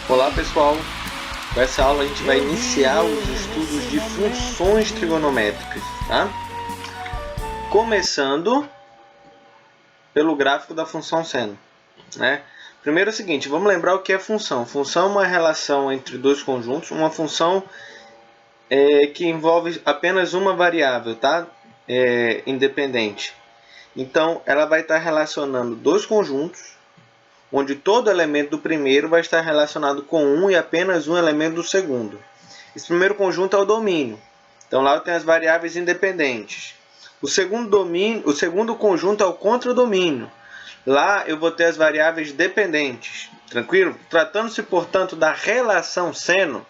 Olá pessoal, com essa aula a gente vai iniciar os estudos de funções trigonométricas, tá? Começando pelo gráfico da função seno, né? Primeiro é o seguinte, vamos lembrar o que é função. Função é uma relação entre dois conjuntos, uma função que envolve apenas uma variável, tá? Independente. Então, ela vai estar relacionando dois conjuntos, onde todo elemento do primeiro vai estar relacionado com um e apenas um elemento do segundo. Esse primeiro conjunto é o domínio. Então lá eu tenho as variáveis independentes. O segundo conjunto é o contradomínio. Lá eu vou ter as variáveis dependentes. Tranquilo? Tratando-se, portanto, da relação seno,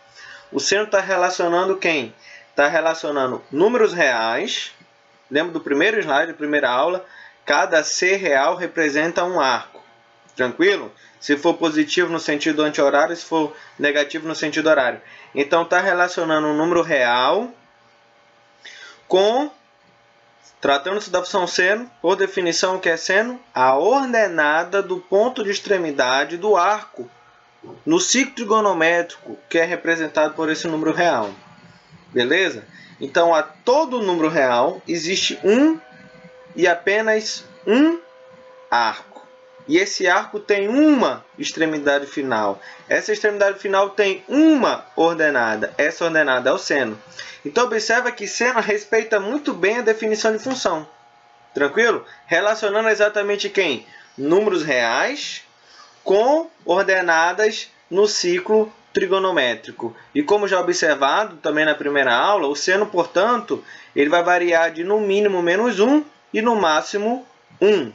o seno está relacionando quem? Está relacionando números reais. Lembra do primeiro slide, da primeira aula? Cada ser real representa um arco. Tranquilo? Se for positivo no sentido anti-horário, se for negativo no sentido horário. Então, está relacionando um número real com, tratando-se da função seno, por definição, o que é seno? A ordenada do ponto de extremidade do arco no ciclo trigonométrico, que é representado por esse número real. Beleza? Então, a todo número real existe um e apenas um arco. E esse arco tem uma extremidade final. Essa extremidade final tem uma ordenada. Essa ordenada é o seno. Então, observa que seno respeita muito bem a definição de função. Tranquilo? Relacionando exatamente quem? Números reais com ordenadas no ciclo trigonométrico. E como já observado também na primeira aula, o seno, portanto, ele vai variar de no mínimo -1 e no máximo 1.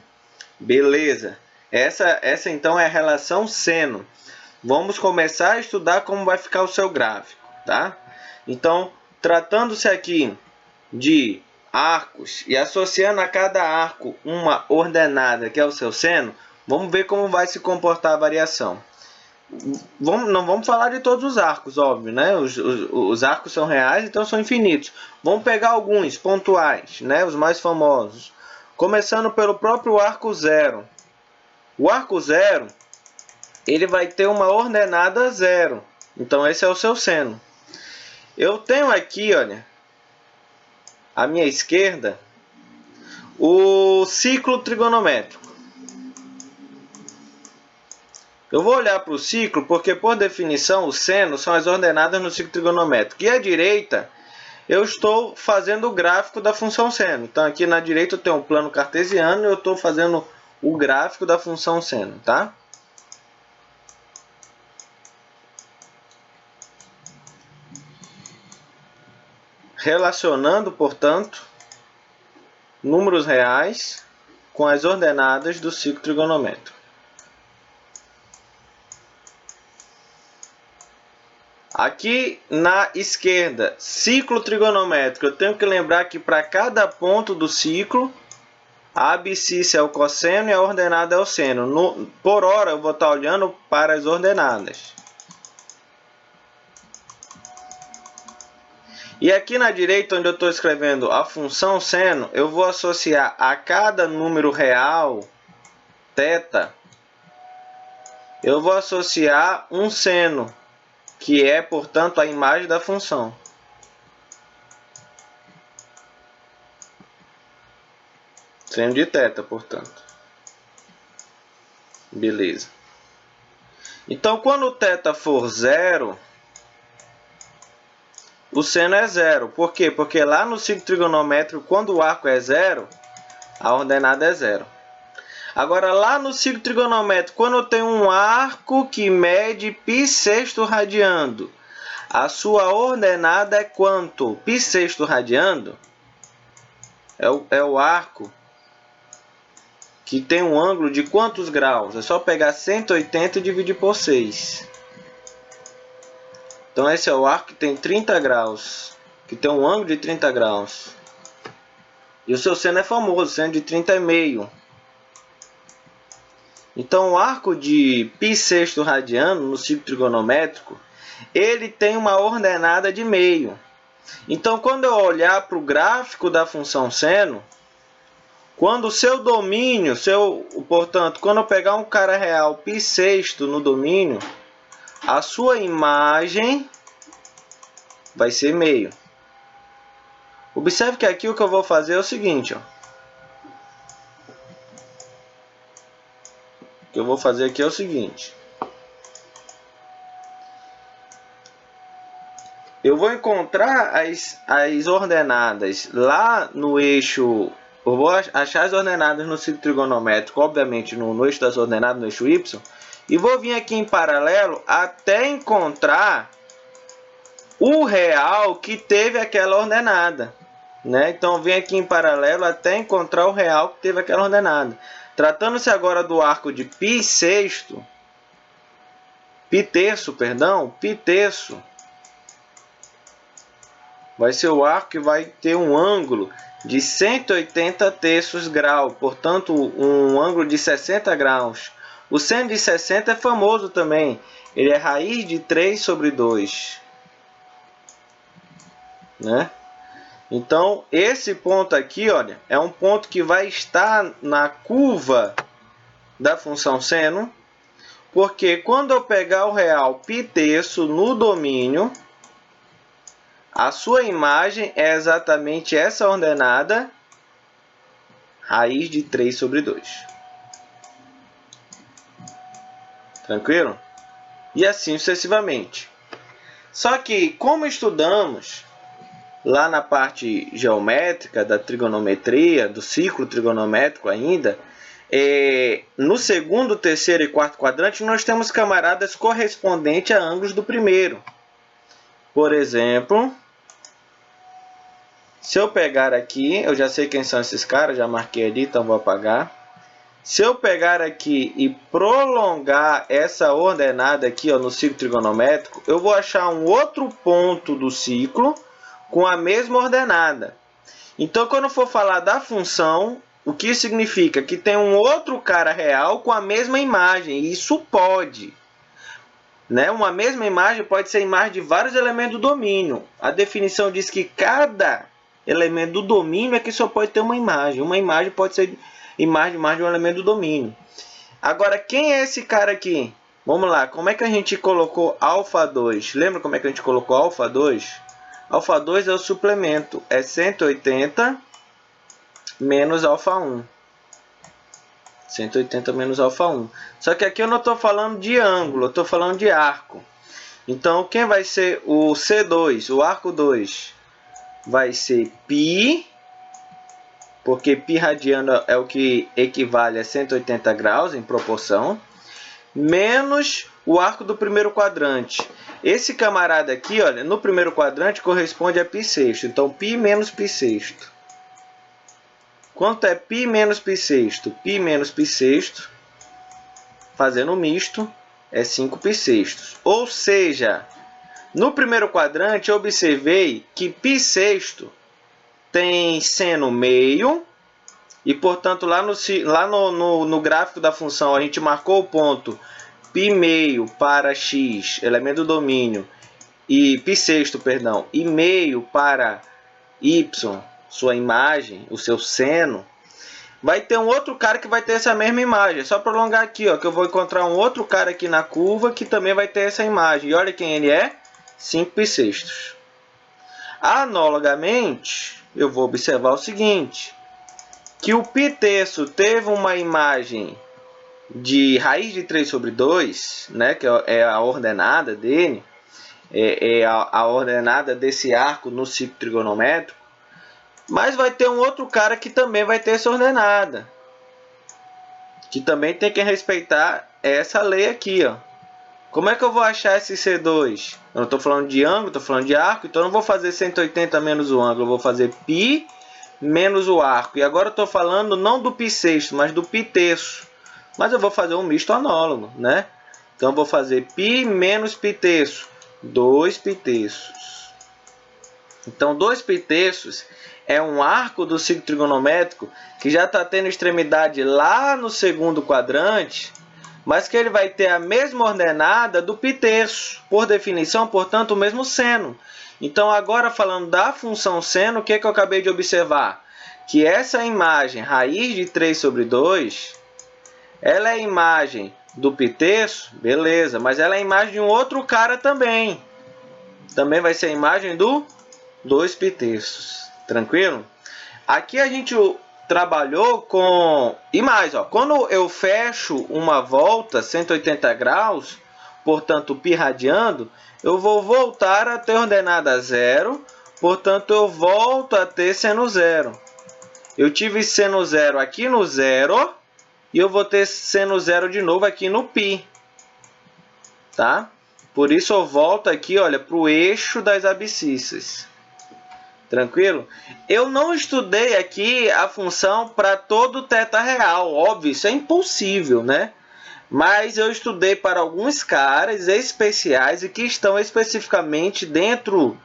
Beleza. Essa então é a relação seno. Vamos começar a estudar como vai ficar o seu gráfico, tá? Então, tratando-se aqui de arcos e associando a cada arco uma ordenada, que é o seu seno, vamos ver como vai se comportar a variação. Não vamos falar de todos os arcos, óbvio, né? Os arcos são reais, então são infinitos. Vamos pegar alguns pontuais, né? Os mais famosos. Começando pelo próprio arco zero. O arco zero, ele vai ter uma ordenada zero. Então, esse é o seu seno. Eu tenho aqui, olha, à minha esquerda, o ciclo trigonométrico. Eu vou olhar para o ciclo porque, por definição, os senos são as ordenadas no ciclo trigonométrico. E à direita, eu estou fazendo o gráfico da função seno. Então, aqui na direita eu tenho um plano cartesiano e eu estou fazendo o gráfico da função seno, tá? Relacionando, portanto, números reais com as ordenadas do ciclo trigonométrico. Aqui na esquerda, ciclo trigonométrico. Eu tenho que lembrar que para cada ponto do ciclo, a abscissa é o cosseno e a ordenada é o seno. Por hora, eu vou estar olhando para as ordenadas. E aqui na direita, onde eu estou escrevendo a função seno, eu vou associar a cada número real, θ, eu vou associar um seno, que é, portanto, a imagem da função. Seno de θ, portanto. Beleza. Então, quando o θ for zero, o seno é zero. Por quê? Porque lá no ciclo trigonométrico, quando o arco é zero, a ordenada é zero. Agora, lá no ciclo trigonométrico, quando eu tenho um arco que mede π6 radiando, a sua ordenada é quanto? π6 radiando é o arco que tem um ângulo de quantos graus? É só pegar 180 e dividir por 6. Então, esse é o arco que tem 30 graus, que tem um ângulo de 30 graus. E o seu seno é famoso, seno de 30,5. Então, o arco de π6 radiano no ciclo trigonométrico, ele tem uma ordenada de meio. Então, quando eu olhar para o gráfico da função seno, Quando o seu domínio, portanto, quando eu pegar um cara real π sexto no domínio, a sua imagem vai ser meio. Observe que aqui o que eu vou fazer é o seguinte, ó. O que eu vou fazer aqui é o seguinte. Eu vou encontrar as ordenadas lá no eixo. Eu vou achar as ordenadas no ciclo trigonométrico, obviamente no eixo das ordenadas, no eixo y. E vou vir aqui em paralelo até encontrar o real que teve aquela ordenada. Né? Então, vem aqui em paralelo até encontrar o real que teve aquela ordenada. Tratando-se agora do arco de π sexto, π terço, vai ser o arco que vai ter um ângulo de 180 terços grau, portanto, um ângulo de 60 graus. O seno de 60 é famoso também, ele é raiz de 3 sobre 2. Né? Então, esse ponto aqui, olha, é um ponto que vai estar na curva da função seno, porque quando eu pegar o real π terço no domínio, a sua imagem é exatamente essa ordenada, raiz de 3 sobre 2. Tranquilo? E assim sucessivamente. Só que, como estudamos lá na parte geométrica da trigonometria, do ciclo trigonométrico ainda, no segundo, terceiro e quarto quadrante, nós temos camaradas correspondentes a ângulos do primeiro. Por exemplo, se eu pegar aqui, eu já sei quem são esses caras, já marquei ali, então vou apagar. Se eu pegar aqui e prolongar essa ordenada aqui, ó, no ciclo trigonométrico, eu vou achar um outro ponto do ciclo com a mesma ordenada. Então, quando eu for falar da função, o que significa? Que tem um outro cara real com a mesma imagem. Isso pode. Né? Uma mesma imagem pode ser imagem de vários elementos do domínio. A definição diz que cada elemento do domínio é que só pode ter uma imagem. Uma imagem pode ser imagem de mais de um elemento do domínio. Agora, quem é esse cara aqui? Vamos lá. Como é que a gente colocou alfa 2? Lembra como é que a gente colocou alfa 2? Alfa 2 é o suplemento, é 180 menos alfa 1. 180 menos alfa 1. Só que aqui eu não estou falando de ângulo, eu estou falando de arco. Então, quem vai ser o C2, o arco 2? Vai ser π, porque π radiano é o que equivale a 180 graus em proporção, menos o arco do primeiro quadrante. Esse camarada aqui, olha, no primeiro quadrante corresponde a π sexto. Então, π menos π sexto. Quanto é π menos π sexto? Π menos π sexto, fazendo um misto, é 5π sextos. Ou seja, no primeiro quadrante, eu observei que π sexto tem seno meio. E, portanto, lá no gráfico da função, a gente marcou o ponto π meio para x, elemento do domínio, e π sexto, perdão, e meio para y, sua imagem, o seu seno. Vai ter um outro cara que vai ter essa mesma imagem. É só prolongar aqui, ó, que eu vou encontrar um outro cara aqui na curva que também vai ter essa imagem. E olha quem ele é, 5π sextos. Analogamente, eu vou observar o seguinte, que o π terço teve uma imagem de raiz de 3 sobre 2, né, que é a ordenada dele, é a ordenada desse arco no ciclo trigonométrico, mas vai ter um outro cara que também vai ter essa ordenada, que também tem que respeitar essa lei aqui, ó. Como é que eu vou achar esse C2? Eu não estou falando de ângulo, estou falando de arco, então eu não vou fazer 180 menos o ângulo, eu vou fazer π menos o arco. E agora eu estou falando não do π sexto, mas do π terço. Mas eu vou fazer um misto análogo, né? Então eu vou fazer π menos π terço, 2π terços. Então 2π terços é um arco do ciclo trigonométrico que já está tendo extremidade lá no segundo quadrante, mas que ele vai ter a mesma ordenada do π terço, por definição, portanto, o mesmo seno. Então, agora falando da função seno, o que é que eu acabei de observar? que essa imagem, raiz de 3 sobre 2, ela é a imagem do π-terço, beleza, mas ela é a imagem de um outro cara também. Também vai ser a imagem do 2 π-terços, tranquilo? Aqui a gente trabalhou com... E mais, ó, quando eu fecho uma volta 180 graus, portanto, π radiando, eu vou voltar a ter ordenada 0, portanto, eu volto a ter seno 0. Eu tive seno 0 aqui no 0, e eu vou ter seno 0 de novo aqui no π. Tá? Por isso, eu volto aqui, olha, para o eixo das abscissas. Tranquilo? Eu não estudei aqui a função para todo θ real, óbvio, isso é impossível, né? Mas eu estudei para alguns caras especiais e que estão especificamente dentro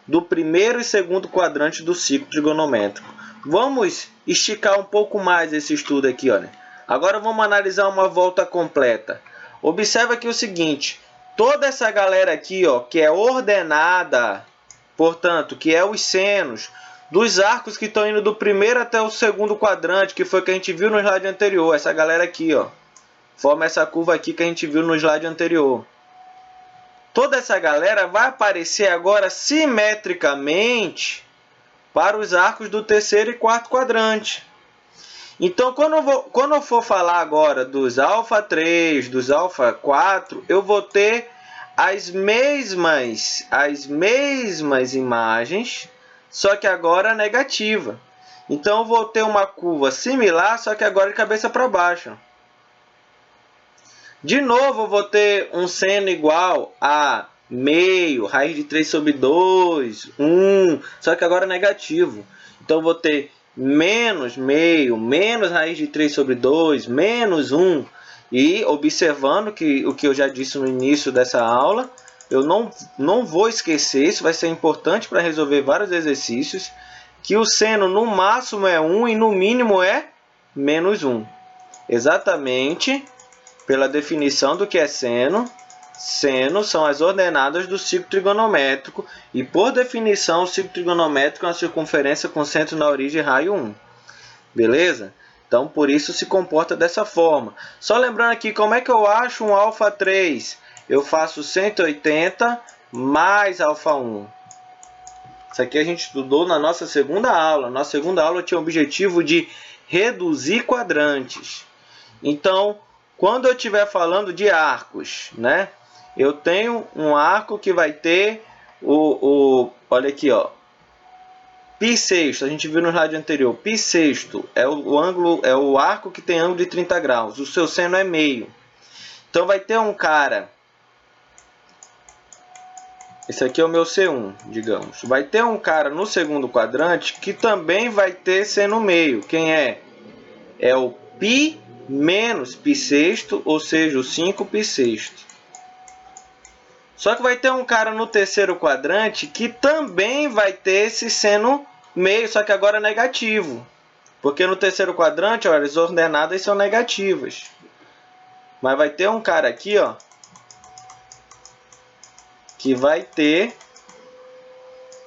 do primeiro e segundo quadrante do ciclo trigonométrico. Vamos esticar um pouco mais esse estudo aqui, olha. Agora vamos analisar uma volta completa. Observa aqui o seguinte, toda essa galera aqui, ó, que é ordenada, portanto, que é os senos dos arcos que estão indo do primeiro até o segundo quadrante, que foi o que a gente viu no slide anterior. Essa galera aqui, ó, forma essa curva aqui que a gente viu no slide anterior. Toda essa galera vai aparecer agora simetricamente para os arcos do terceiro e quarto quadrante. Então, quando eu for falar agora dos alfa 3, dos alfa 4, eu vou ter as mesmas imagens, só que agora negativa. Então, eu vou ter uma curva similar, só que agora de cabeça para baixo. De novo, eu vou ter um seno igual a meio, raiz de 3 sobre 2, 1, só que agora negativo. Então, eu vou ter menos meio, menos raiz de 3 sobre 2, menos 1. E observando que o que eu já disse no início dessa aula, eu não vou esquecer, isso vai ser importante para resolver vários exercícios, que o seno no máximo é 1 e no mínimo é menos 1. Exatamente pela definição do que é seno. Seno são as ordenadas do ciclo trigonométrico e, por definição, o ciclo trigonométrico é uma circunferência com centro na origem raio 1. Beleza? Então, por isso se comporta dessa forma. Só lembrando aqui, como é que eu acho um alfa 3? Eu faço 180 mais alfa 1. Isso aqui a gente estudou na nossa segunda aula. Nossa segunda aula tinha o objetivo de reduzir quadrantes. Então, quando eu estiver falando de arcos, né? Eu tenho um arco que vai ter olha aqui, ó, π sexto, a gente viu no slide anterior, π sexto é o arco que tem ângulo de 30 graus, o seu seno é meio. Então vai ter um cara, esse aqui é o meu C1, digamos. Vai ter um cara no segundo quadrante que também vai ter seno meio. Quem é? É o π menos π sexto, ou seja, o 5π sexto. Só que vai ter um cara no terceiro quadrante que também vai ter esse seno meio, só que agora negativo. Porque no terceiro quadrante, olha, as ordenadas são negativas. Mas vai ter um cara aqui, ó, que vai ter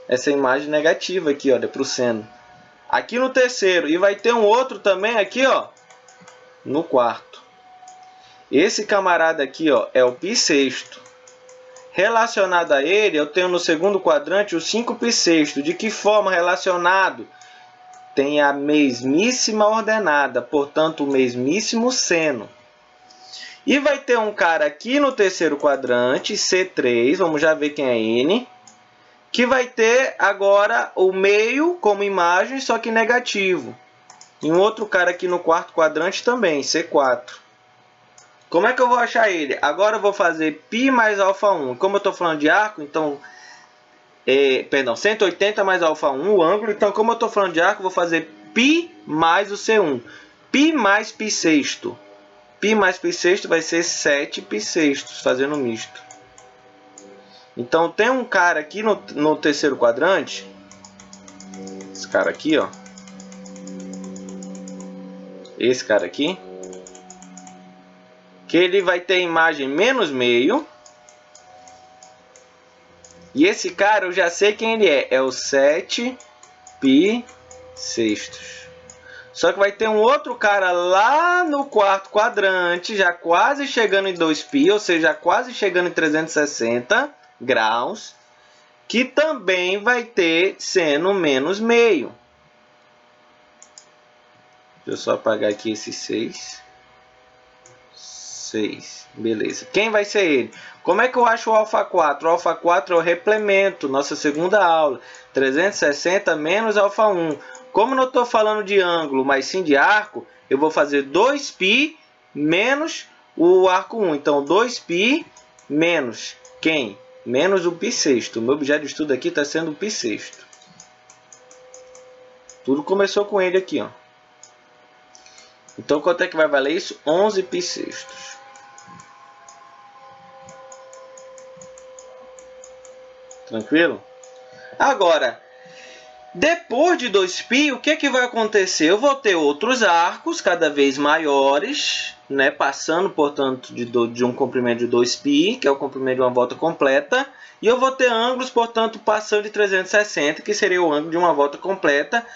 essa imagem negativa aqui, olha, para o seno. Aqui no terceiro. E vai ter um outro também aqui, ó, no quarto. Esse camarada aqui, ó, é o π sexto. Relacionado a ele, eu tenho no segundo quadrante o 5π sexto. De que forma relacionado? Tem a mesmíssima ordenada, portanto, o mesmíssimo seno. E vai ter um cara aqui no terceiro quadrante, C3, vamos já ver quem é N, que vai ter agora o meio como imagem, só que negativo. E um outro cara aqui no quarto quadrante também, C4. Como é que eu vou achar ele? Agora eu vou fazer π mais alfa 1. Como eu estou falando de arco, então... 180 mais alfa 1, o ângulo. Então, como eu estou falando de arco, eu vou fazer π mais o C1. π mais π sexto. π mais π sexto vai ser 7π sextos, fazendo misto. Então, tem um cara aqui no terceiro quadrante. Esse cara aqui, ó. Esse cara aqui. Que ele vai ter imagem menos meio. E esse cara eu já sei quem ele é. É o 7π sextos. Só que vai ter um outro cara lá no quarto quadrante, já quase chegando em 2π, ou seja, quase chegando em 360 graus, que também vai ter seno menos meio. Deixa eu só apagar aqui esse 6. 6. Beleza. Quem vai ser ele? Como é que eu acho o alfa 4? O alfa 4 é o replemento, nossa segunda aula. 360 menos alfa 1. Como não estou falando de ângulo, mas sim de arco, eu vou fazer 2π menos o arco 1. Então, 2π menos quem? Menos o π sexto. O meu objeto de estudo aqui está sendo o π sexto. Tudo começou com ele aqui, ó. Então, quanto é que vai valer isso? 11 π sextos. Tranquilo? Agora, depois de 2π, o que é que vai acontecer? Eu vou ter outros arcos cada vez maiores, né? Passando, portanto, de um comprimento de 2π, que é o comprimento de uma volta completa. E eu vou ter ângulos, portanto, passando de 360, que seria o ângulo de uma volta completa.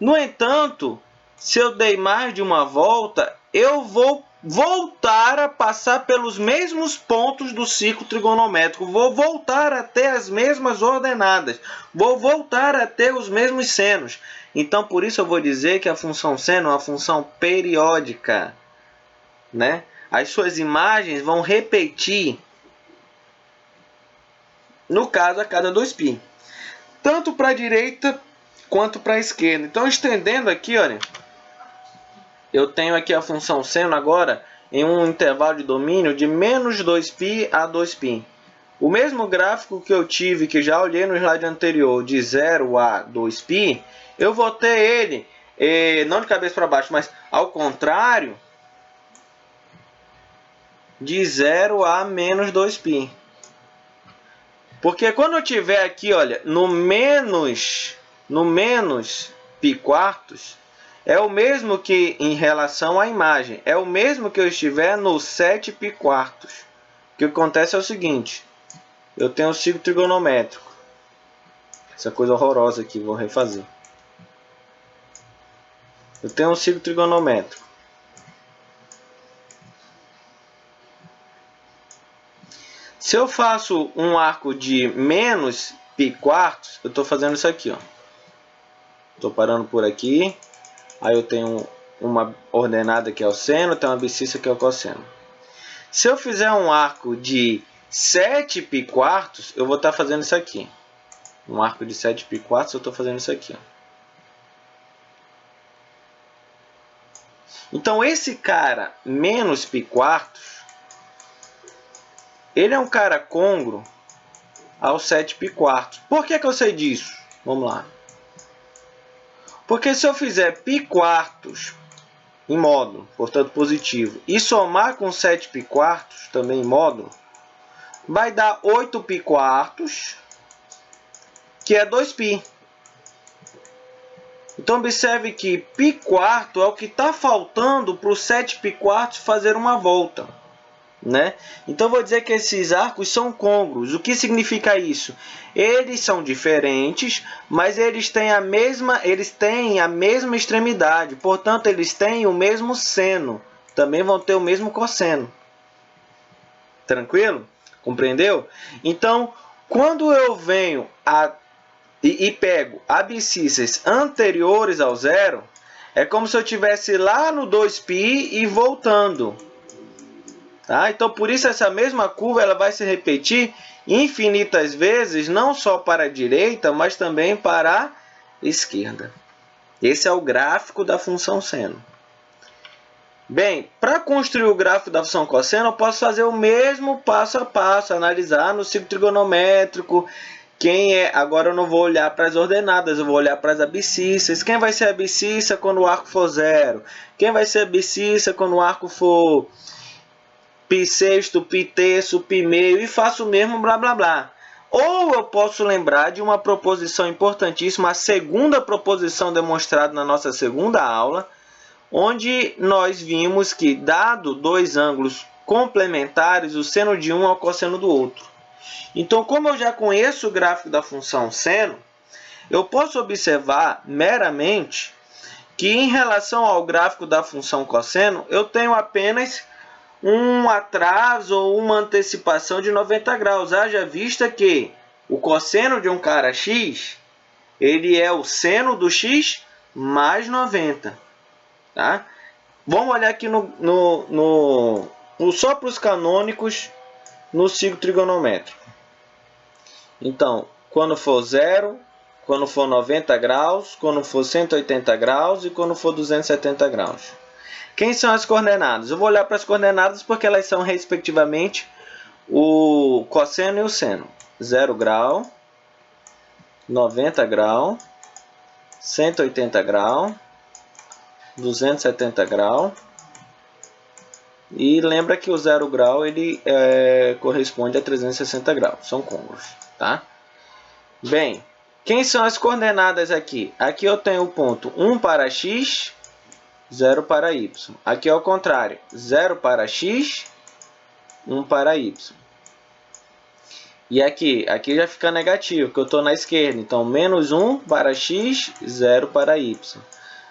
No entanto, se eu dei mais de uma volta, eu vou voltar a passar pelos mesmos pontos do círculo trigonométrico. Vou voltar até as mesmas ordenadas. Vou voltar a ter os mesmos senos. Então, por isso eu vou dizer que a função seno é uma função periódica, né? As suas imagens vão repetir, no caso, a cada 2π. Tanto para a direita quanto para a esquerda. Então, estendendo aqui, olha, eu tenho aqui a função seno agora em um intervalo de domínio de menos 2π a 2π. O mesmo gráfico que eu tive, que já olhei no slide anterior, de 0 a 2π, eu vou ter ele, não de cabeça para baixo, mas ao contrário, de 0 a menos 2π. Porque quando eu tiver aqui, olha, no menos π quartos, é o mesmo que em relação à imagem. É o mesmo que eu estiver no 7π quartos. O que acontece é o seguinte. Eu tenho um círculo trigonométrico. Essa coisa horrorosa aqui, vou refazer. Eu tenho um círculo trigonométrico. Se eu faço um arco de menos π quartos, eu estou fazendo isso aqui, ó. Estou parando por aqui. Aí eu tenho uma ordenada que é o seno, tenho uma abscissa que é o cosseno. Se eu fizer um arco de 7π quartos, eu vou estar fazendo isso aqui. Um arco de 7π quartos, eu estou fazendo isso aqui, ó. Então, esse cara, menos π quartos, ele é um cara côngruo ao 7π quartos. Por que eu sei disso? Vamos lá. Porque se eu fizer π quartos em módulo, portanto positivo, e somar com 7π quartos, também em módulo, vai dar 8π quartos, que é 2π. Então observe que π quarto é o que está faltando para o 7π quartos fazer uma volta, né? Então vou dizer que esses arcos são côngruos. O que significa isso? Eles são diferentes, mas eles têm a mesma extremidade. Portanto, eles têm o mesmo seno. Também vão ter o mesmo cosseno. Tranquilo? Compreendeu? Então, quando eu venho e pego abscissas anteriores ao zero, é como se eu estivesse lá no 2π e voltando. Tá? Então, por isso, essa mesma curva ela vai se repetir infinitas vezes, não só para a direita, mas também para a esquerda. Esse é o gráfico da função seno. Bem, para construir o gráfico da função cosseno, eu posso fazer o mesmo passo a passo, analisar no círculo trigonométrico. Agora eu não vou olhar para as ordenadas, eu vou olhar para as abscissas. Quem vai ser a abscissa quando o arco for zero? Quem vai ser a abscissa quando o arco for π sexto, π terço, π meio, e faço o mesmo blá blá blá. Ou eu posso lembrar de uma proposição importantíssima, a segunda proposição demonstrada na nossa segunda aula, onde nós vimos que, dado dois ângulos complementares, o seno de um é o cosseno do outro. Então, como eu já conheço o gráfico da função seno, eu posso observar meramente que em relação ao gráfico da função cosseno, eu tenho apenas um atraso ou uma antecipação de 90 graus. Haja vista que o cosseno de um cara x, ele é o seno do x mais 90. Tá? Vamos olhar aqui só para os canônicos no ciclo trigonométrico. Então, quando for 0, quando for 90 graus, quando for 180 graus e quando for 270 graus. Quem são as coordenadas? Eu vou olhar para as coordenadas porque elas são, respectivamente, o cosseno e o seno. 0 grau, 90 grau, 180 grau, 270 grau. E lembra que o 0 grau ele corresponde a 360 graus. São côngruos, tá? Bem, quem são as coordenadas aqui? Aqui eu tenho o ponto 1 para x, 0 para y. Aqui é o contrário, 0 para x, 1 para y. E aqui já fica negativo, porque eu estou na esquerda. Então, menos 1 para x, 0 para y.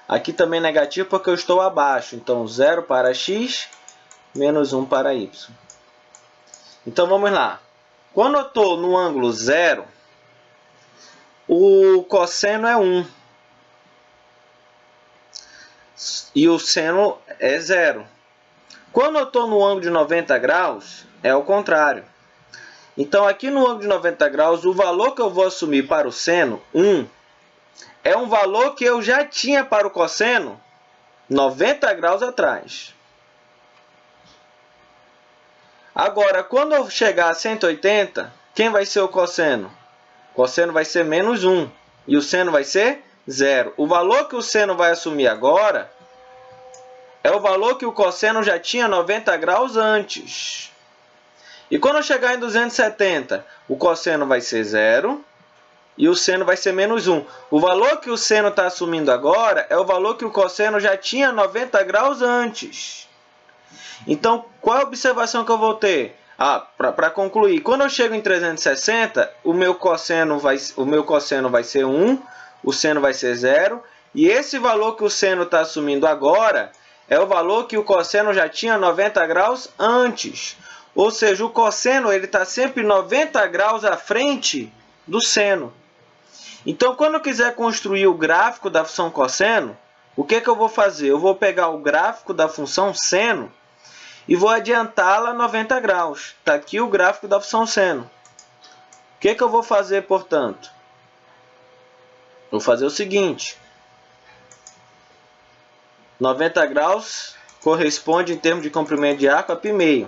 Aqui também negativo porque eu estou abaixo. Então, 0 para x, menos 1 para y. Então, vamos lá. Quando eu estou no ângulo 0, o cosseno é 1. E o seno é 0. Quando eu estou no ângulo de 90 graus, é o contrário. Então, aqui no ângulo de 90 graus, o valor que eu vou assumir para o seno, 1, é um valor que eu já tinha para o cosseno 90 graus atrás. Agora, quando eu chegar a 180, quem vai ser o cosseno? O cosseno vai ser menos 1 e o seno vai ser 0. O valor que o seno vai assumir agora é o valor que o cosseno já tinha 90 graus antes. E quando eu chegar em 270, o cosseno vai ser 0 e o seno vai ser menos 1. O valor que o seno está assumindo agora é o valor que o cosseno já tinha 90 graus antes. Então, qual é a observação que eu vou ter? Para concluir, quando eu chego em 360, o meu cosseno vai ser 1, o seno vai ser 0, e esse valor que o seno está assumindo agora é o valor que o cosseno já tinha 90 graus antes. Ou seja, o cosseno está sempre 90 graus à frente do seno. Então, quando eu quiser construir o gráfico da função cosseno, o que eu vou fazer? Eu vou pegar o gráfico da função seno e vou adiantá-la 90 graus. Está aqui o gráfico da função seno. O que eu vou fazer, portanto? Vou fazer o seguinte. 90 graus corresponde, em termos de comprimento de arco, a π².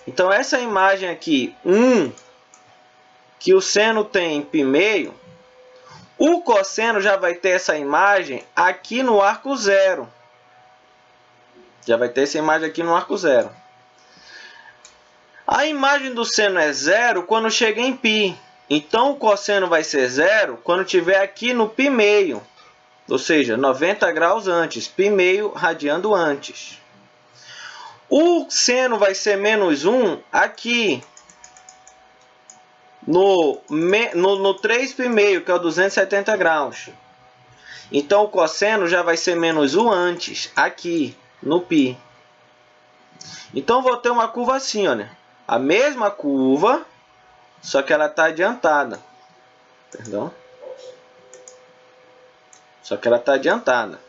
Então, essa imagem aqui, 1, que o seno tem π², o cosseno já vai ter essa imagem aqui no arco 0. Já vai ter essa imagem aqui no arco 0. A imagem do seno é 0 quando chega em π. Então, o cosseno vai ser 0 quando estiver aqui no π². Ou seja, 90 graus antes. π² radiando antes. O seno vai ser menos 1 aqui no 3π², que é o 270 graus. Então, o cosseno já vai ser menos 1 antes, aqui, no π. Então, vou ter uma curva assim, olha. A mesma curva, só que ela está adiantada. Perdão. Só que ela está adiantada.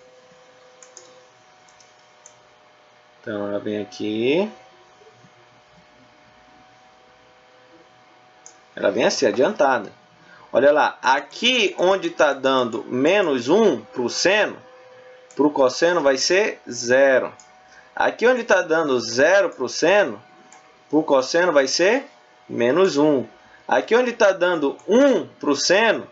Então, ela vem aqui. Ela vem assim, adiantada. Olha lá, aqui onde está dando menos 1 para o seno, para o cosseno vai ser 0. Aqui onde está dando 0 para o seno, para o cosseno vai ser menos 1. Aqui onde está dando 1 para o seno,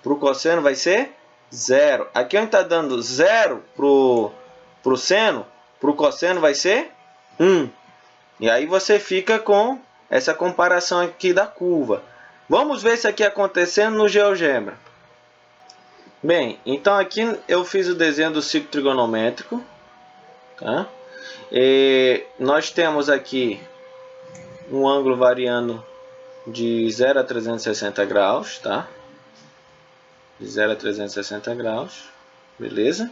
para o cosseno vai ser 0. Aqui onde está dando 0 para o seno, para o cosseno vai ser 1. E aí você fica com essa comparação aqui da curva. Vamos ver isso aqui acontecendo no GeoGebra. Bem, então aqui eu fiz o desenho do ciclo trigonométrico. Tá? E nós temos aqui um ângulo variando de 0 a 360 graus. Tá? De 0 a 360 graus. Beleza?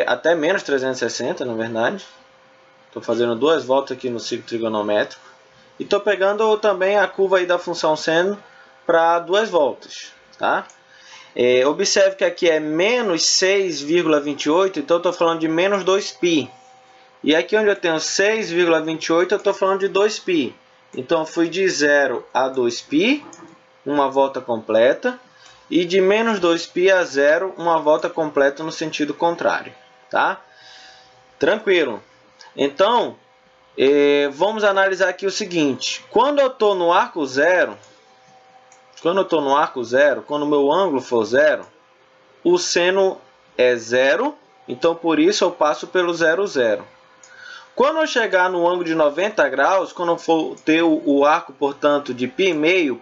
Até menos 360, na verdade. Estou fazendo 2 voltas aqui no ciclo trigonométrico. E estou pegando também a curva aí da função seno para 2 voltas. Tá? Observe que aqui é menos 6,28, então estou falando de menos 2π. E aqui onde eu tenho 6,28, eu estou falando de 2π. Então, eu fui de 0 a 2π, uma volta completa. E de menos 2π a 0, uma volta completa no sentido contrário. Tá? Tranquilo. Então, vamos analisar aqui o seguinte. Quando eu estou no arco zero, quando o meu ângulo for zero, o seno é zero. Então, por isso, eu passo pelo 0, 0. Quando eu chegar no ângulo de 90 graus, quando eu for ter o arco, portanto, de π meio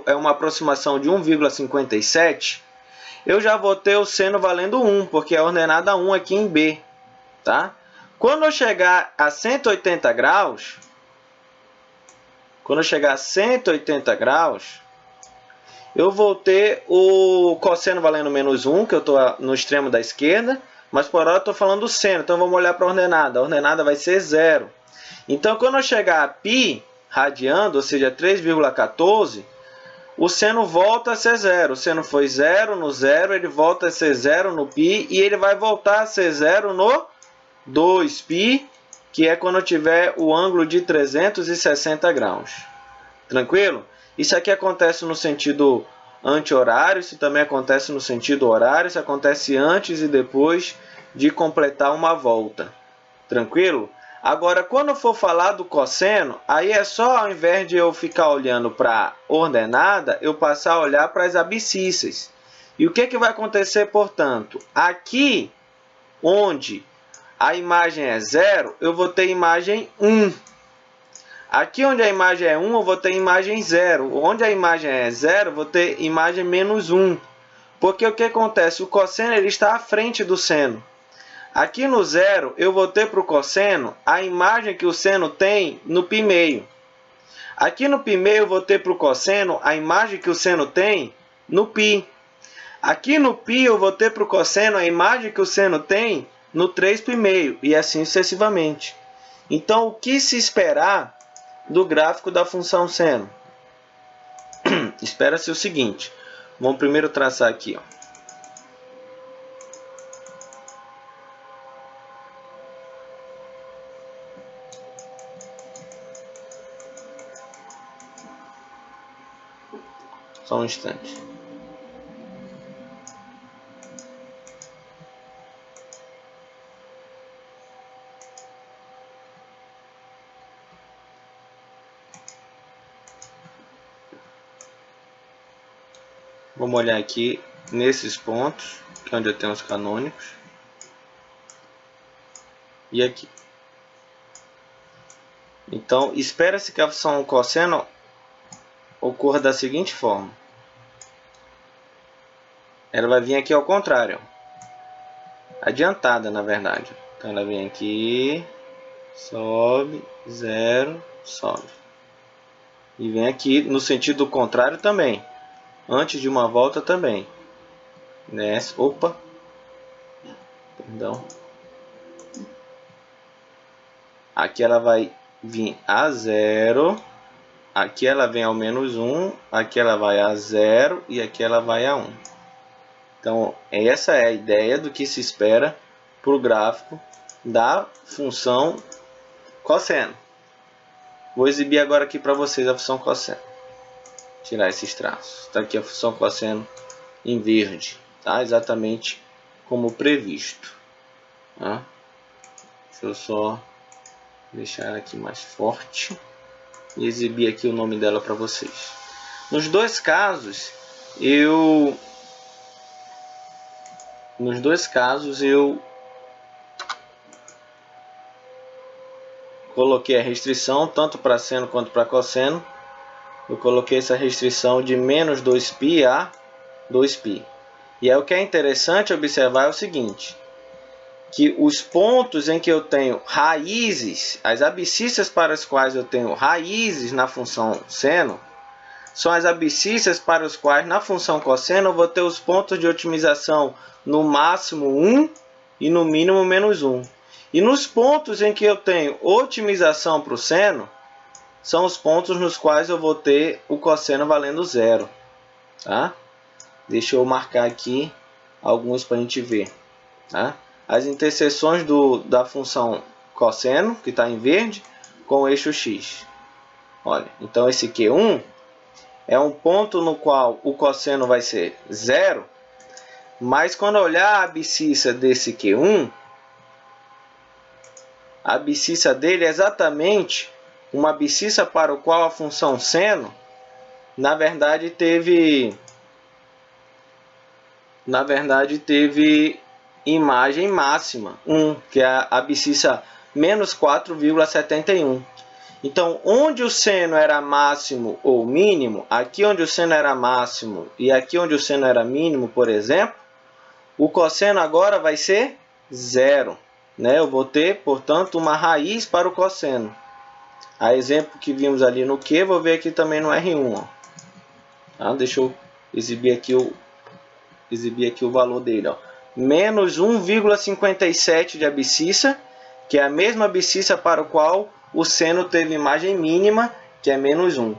é uma aproximação de 1,57, eu já vou ter o seno valendo 1, porque é a ordenada 1 aqui em B. Tá? Quando eu chegar a 180 graus, eu vou ter o cosseno valendo menos 1, que eu estou no extremo da esquerda. Mas por hora eu estou falando do seno, então vamos olhar para a ordenada. A ordenada vai ser 0. Então, quando eu chegar a π radiando, ou seja, 3,14, o seno volta a ser 0. O seno foi 0 no 0, ele volta a ser 0 no π, e ele vai voltar a ser 0 no 2π, que é quando eu tiver o ângulo de 360 graus. Tranquilo? Isso aqui acontece no sentido anti-horário, isso também acontece no sentido horário, isso acontece antes e depois de completar uma volta. Tranquilo? Agora, quando for falar do cosseno, aí é só, ao invés de eu ficar olhando para a ordenada, eu passar a olhar para as abscissas. E o que vai acontecer, portanto? Aqui, onde a imagem é 0, eu vou ter imagem 1. Aqui onde a imagem é 1, eu vou ter imagem 0. Onde a imagem é 0, eu vou ter imagem menos 1. Porque o que acontece? O cosseno ele está à frente do seno. Aqui no 0, eu vou ter para o cosseno a imagem que o seno tem no π meio. Aqui no π meio, eu vou ter para o cosseno a imagem que o seno tem no π. Aqui no π, eu vou ter para o cosseno a imagem que o seno tem no 3π meio. E assim sucessivamente. Então, o que se esperar do gráfico da função seno? Espera-se o seguinte. Vamos primeiro traçar aqui, ó. Só um instante. Vamos olhar aqui nesses pontos, que é onde eu tenho os canônicos. E aqui. Então, espera-se que a função cosseno ocorra da seguinte forma. Ela vai vir aqui ao contrário. Adiantada, na verdade. Então, ela vem aqui, sobe, 0, sobe. E vem aqui no sentido contrário também. Antes de uma volta também. Desce. Opa. Perdão. Aqui ela vai vir a 0. Aqui ela vem ao menos 1. Aqui ela vai a 0. E aqui ela vai a 1. Então, essa é a ideia do que se espera para o gráfico da função cosseno. Vou exibir agora aqui para vocês a função cosseno. Tirar esses traços. Está aqui a função cosseno em verde. Tá? Exatamente como previsto. Tá? Deixa eu só deixar ela aqui mais forte. E exibir aqui o nome dela para vocês. Nos dois casos, eu coloquei a restrição tanto para seno quanto para cosseno. Eu coloquei essa restrição de menos 2π a 2π. E aí o que é interessante observar é o seguinte, que os pontos em que eu tenho raízes, as abscissas para as quais eu tenho raízes na função seno, são as abscissas para os quais na função cosseno eu vou ter os pontos de otimização no máximo 1 e no mínimo menos 1. E nos pontos em que eu tenho otimização para o seno, são os pontos nos quais eu vou ter o cosseno valendo 0. Tá? Deixa eu marcar aqui alguns para a gente ver. Tá? As interseções da função cosseno, que está em verde, com o eixo x. Olha, então esse Q1 é um ponto no qual o cosseno vai ser 0, mas quando eu olhar a abscissa desse Q1, a abscissa dele é exatamente uma abscissa para o qual a função seno, na verdade, teve imagem máxima, 1, que é a abscissa menos 4,71. Então, onde o seno era máximo ou mínimo, aqui onde o seno era máximo e aqui onde o seno era mínimo, por exemplo, o cosseno agora vai ser 0. Né? Eu vou ter, portanto, uma raiz para o cosseno. A exemplo que vimos ali no Q, vou ver aqui também no R1. Ó. Tá? Deixa eu exibir aqui o valor dele. Ó. Menos 1,57 de abscissa, que é a mesma abscissa para o qual o seno teve imagem mínima, que é menos 1.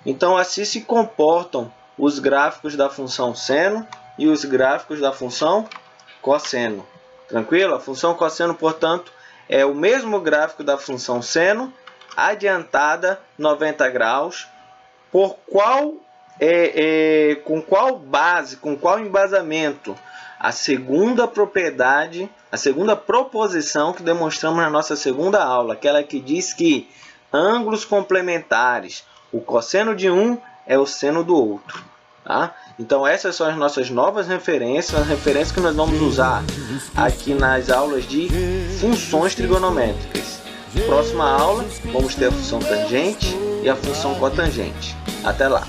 Então, assim se comportam os gráficos da função seno e os gráficos da função cosseno. Tranquilo? A função cosseno, portanto, é o mesmo gráfico da função seno, adiantada 90 graus, com qual base, com qual embasamento? A segunda propriedade, a segunda proposição que demonstramos na nossa segunda aula, aquela que diz que ângulos complementares, o cosseno de um é o seno do outro. Tá? Então essas são as nossas novas referências, as referências que nós vamos usar aqui nas aulas de funções trigonométricas. Próxima aula, vamos ter a função tangente e a função cotangente. Até lá!